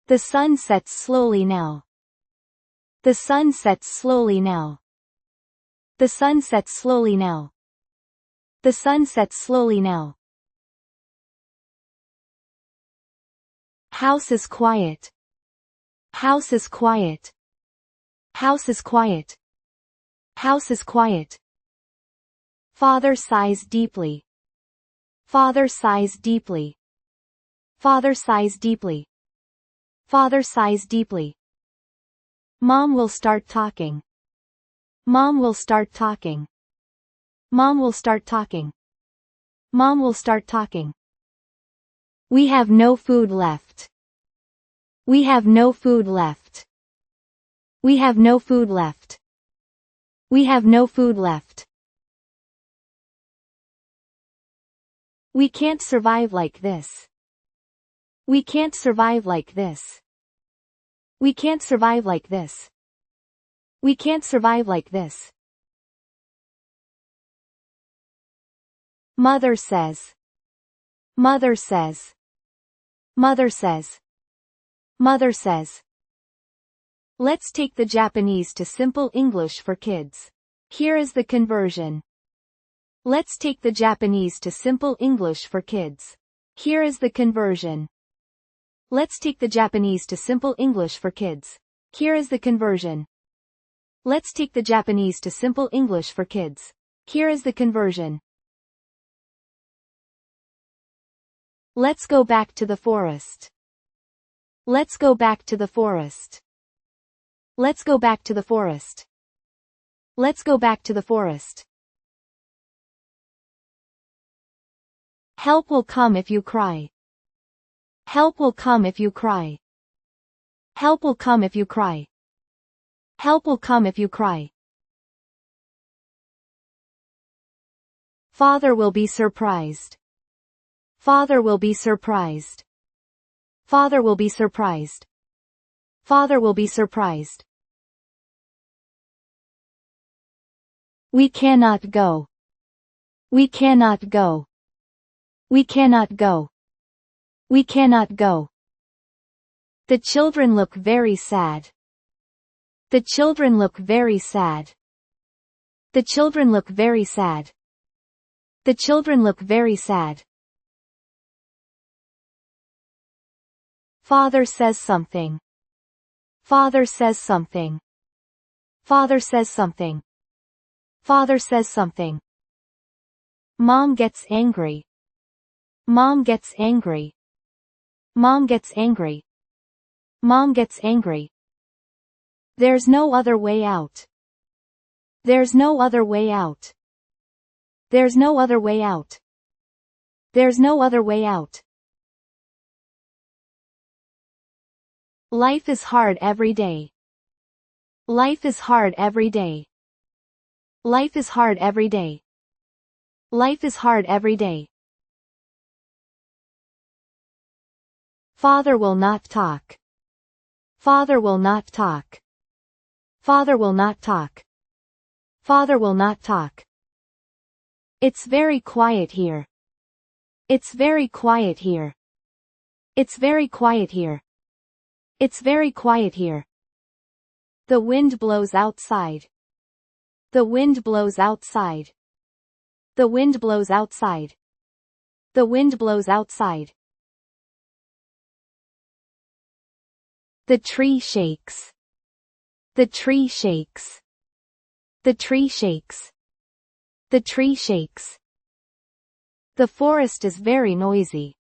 The sun sets slowly now. The sun sets slowly now. The sun sets slowly now. The sun sets slowly now. House is quiet. House is quiet. House is quiet. House is quiet. Father sighs deeply. Father sighs deeply. Father sighs deeply. Father sighs deeply. Mom will start talking. Mom will start talking. Mom will start talking. Mom will start talking. We have no food left. We have no food left. We have no food left. We have no food left. We can't survive like this. We can't survive like this. We can't survive like this. We can't survive like this. Mother says. Mother says. Mother says. Mother says. Let's take the Japanese to simple English for kids. Here is the conversion. Let's take the Japanese to simple English for kids. Here is the conversion. Let's take the Japanese to simple English for kids. Here is the conversion. Let's take the Japanese to simple English for kids. Here is the conversion. Let's go back to the forest. Let's go back to the forest. Let's go back to the forest. Let's go back to the forest. Help will come if you cry. Help will come if you cry. Help will come if you cry. Help will come if you cry. Father will be surprised. Father will be surprised. Father will be surprised. Father will be surprised. We cannot go. We cannot go. We cannot go. We cannot go. The children look very sad. The children look very sad. The children look very sad. The children look very sad. Father says something. Father says something. Father says something. Father says something. Mom gets angry. Mom gets angry. Mom gets angry. Mom gets angry. There's no other way out. There's no other way out. There's no other way out. There's no other way out. Life is hard every day. Life is hard every day. Life is hard every day. Life is hard every day. Father will not talk. Father will not talk. Father will not talk. Father will not talk. It's very quiet here. It's very quiet here. It's very quiet here. It's very quiet here. The wind blows outside. The wind blows outside. The wind blows outside. The wind blows outside. The tree shakes. The tree shakes. The tree shakes. The tree shakes. The forest is very noisy.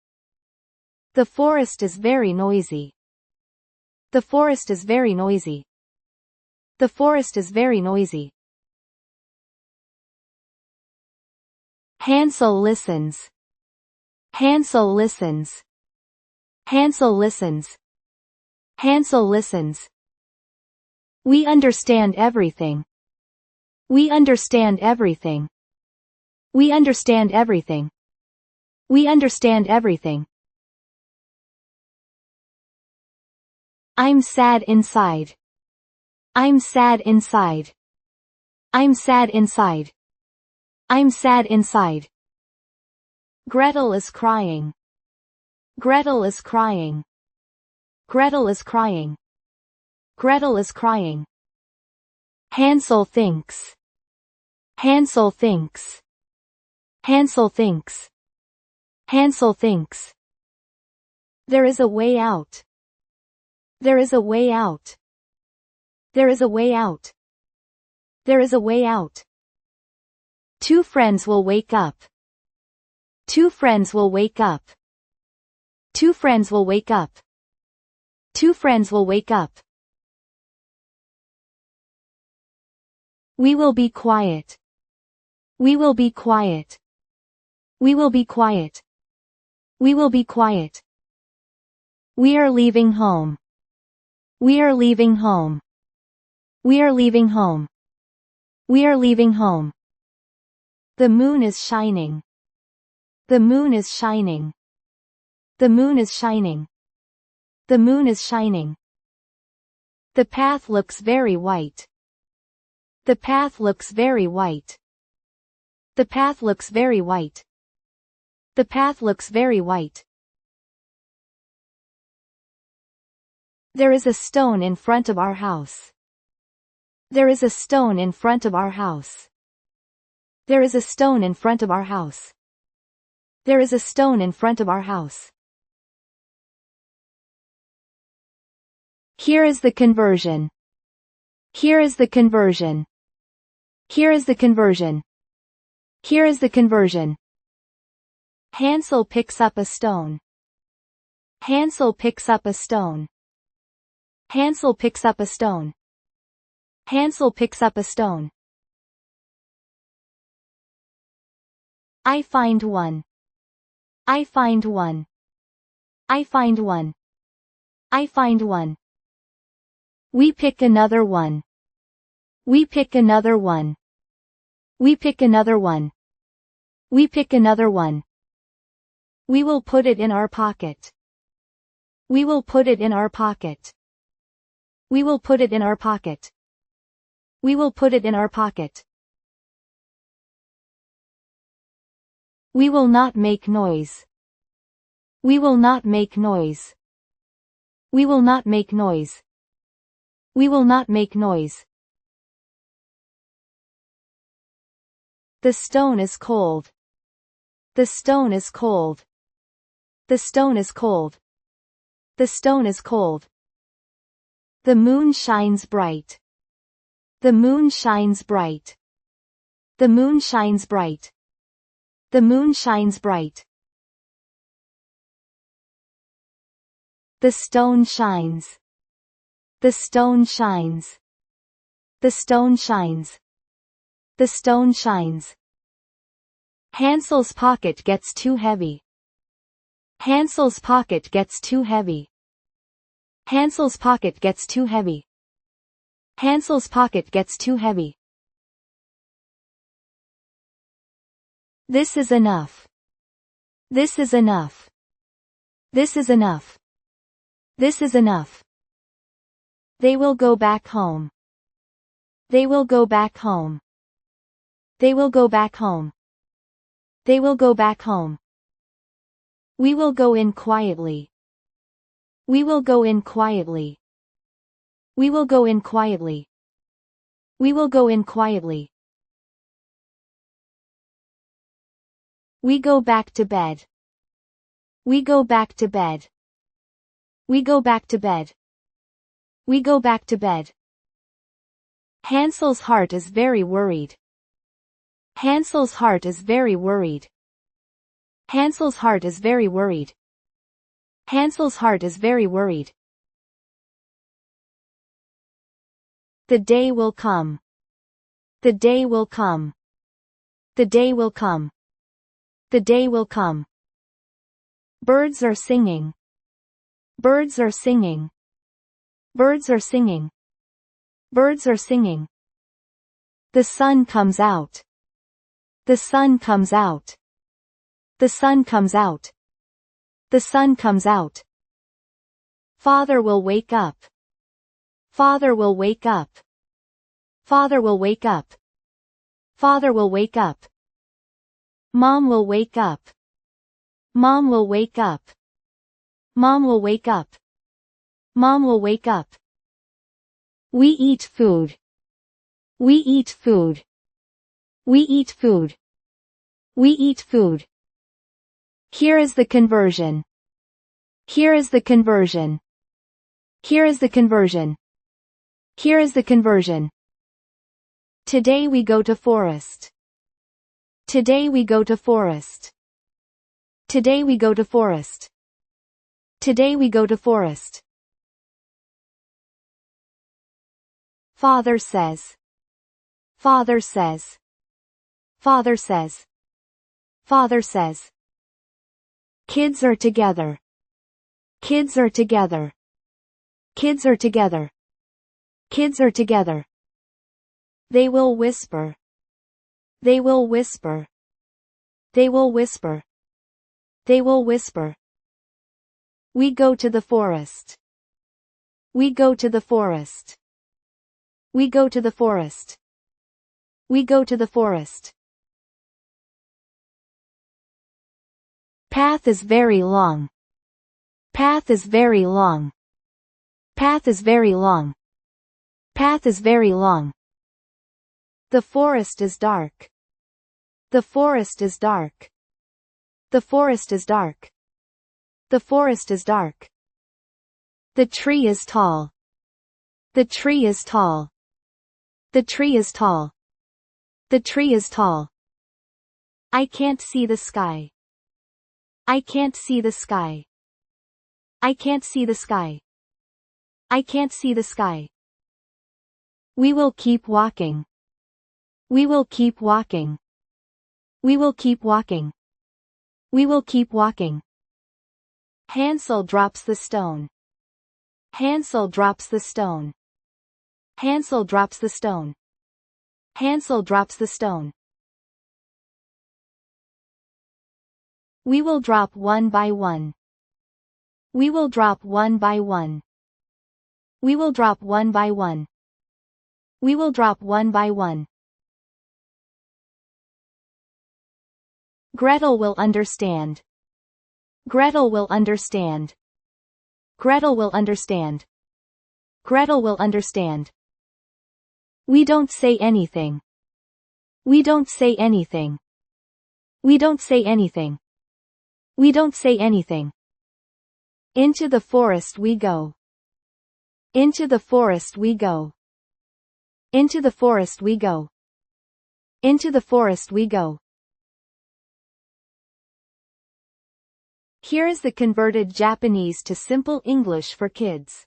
The forest is very noisy. The forest is very noisy. The forest is very noisy. Hansel listens. Hansel listens. Hansel listens. Hansel listens. We understand everything. We understand everything. We understand everything. We understand everything. I'm sad inside. I'm sad inside. I'm sad inside. I'm sad inside. Gretel is crying. Gretel is crying. Gretel is crying. Gretel is crying. Hansel thinks. Hansel thinks. Hansel thinks. Hansel thinks. There is a way out. There is a way out. There is a way out. There is a way out. Two friends will wake up. Two friends will wake up. Two friends will wake up. Two friends will wake up. We will be quiet. We will be quiet. We will be quiet. We will be quiet. We are leaving home. We are leaving home. We are leaving home. We are leaving home. The moon is shining. The moon is shining. The moon is shining. The moon is shining. The path looks very white. The path looks very white. The path looks very white. The path looks very white. There is a stone in front of our house. There is a stone in front of our house. There is a stone in front of our house. There is a stone in front of our house. Here is the conversion. Here is the conversion. Here is the conversion. Here is the conversion. Hansel picks up a stone. Hansel picks up a stone. Hansel picks up a stone. Hansel picks up a stone. I find one. I find one. I find one. I find one. We pick another one. We pick another one. We pick another one. We pick another one. We will put it in our pocket. We will put it in our pocket. We will put it in our pocket. We will put it in our pocket. We will not make noise. We will not make noise. We will not make noise. We will not make noise. The stone is cold. The stone is cold. The stone is cold. The stone is cold. The moon shines bright. The moon shines bright. The moon shines bright. The moon shines bright. The stone shines. The stone shines. The stone shines. The stone shines. Hansel's pocket gets too heavy. Hansel's pocket gets too heavy. Hansel's pocket gets too heavy. Hansel's pocket gets too heavy. This is enough. This is enough. This is enough. This is enough. They will go back home. They will go back home. They will go back home. They will go back home. We will go in quietly. We will go in quietly. We will go in quietly. We will go in quietly. We go back to bed. We go back to bed. We go back to bed. We go back to bed. Hansel's heart is very worried. Hansel's heart is very worried. Hansel's heart is very worried. Hansel's heart is very worried. The day will come. The day will come. The day will come. The day will come. Birds are singing. Birds are singing. Birds are singing. Birds are singing. The sun comes out. The sun comes out. The sun comes out. The sun comes out. Father will wake up. Father will wake up. Father will wake up. Father will wake up. Mom will wake up. Mom will wake up. Mom will wake up. Mom will wake up. We eat food. We eat food. We eat food. We eat food. Here is the conversion. Here is the conversion. Here is the conversion. Here is the conversion. Today we go to forest. Today we go to forest. Today we go to forest. Today we go to forest. Father says. Father says. Father says. Father says. Kids are together. Kids are together. Kids are together. Kids are together. They will whisper. They will whisper. They will whisper. They will whisper. We go to the forest. We go to the forest. We go to the forest. We go to the forest. Path is very long. Path is very long. Path is very long. Path is very long. The forest is dark. The forest is dark. The forest is dark. The forest is dark. The tree is tall. The tree is tall. The tree is tall. The tree is tall. I can't see the sky. I can't see the sky. I can't see the sky. I can't see the sky. We will keep walking. We will keep walking. We will keep walking. We will keep walking. Hansel drops the stone. Hansel drops the stone. Hansel drops the stone. Hansel drops the stone. We will drop one by one. We will drop one by one. We will drop one by one. We will drop one by one. Gretel will understand. Gretel will understand. Gretel will understand. Gretel will understand. We don't say anything. We don't say anything. We don't say anything. We don't say anything. Into the forest we go. Into the forest we go. Into the forest we go. Into the forest we go. Here is the converted Japanese to simple English for kids.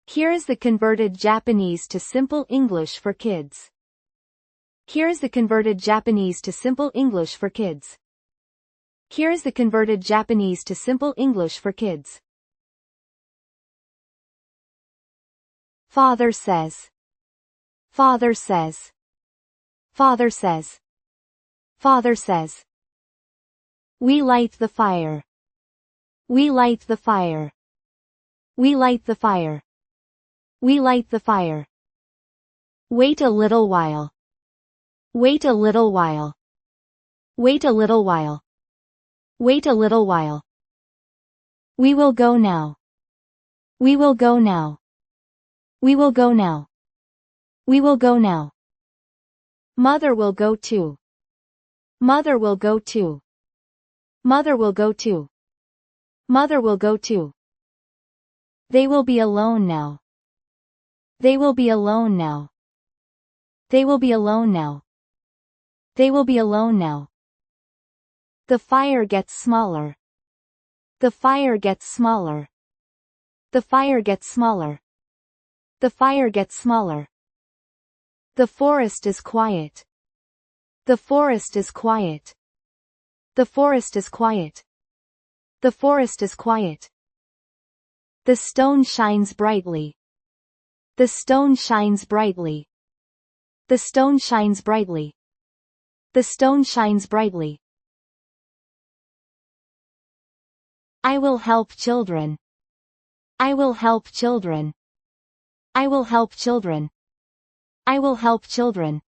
Here is the converted Japanese to simple English for kids. Here is the converted Japanese to simple English for kids. Here is the converted Japanese to simple English for kids. Father says. Father says. Father says. Father says. We light the fire. We light the fire. We light the fire. We light the fire. Wait a little while. Wait a little while. Wait a little while. Wait a little while. We will go now. We will go now. We will go now. We will go now. Mother will go too. Mother will go too. Mother will go too. Mother will go too. They will be alone now. They will be alone now. They will be alone now. They will be alone now. The fire gets smaller. The fire gets smaller. The fire gets smaller. The fire gets smaller. The forest is quiet. The forest is quiet. The forest is quiet. The forest is quiet. The stone shines brightly. The stone shines brightly. The stone shines brightly. The stone shines brightly. I will help children. I will help children. I will help children. I will help children.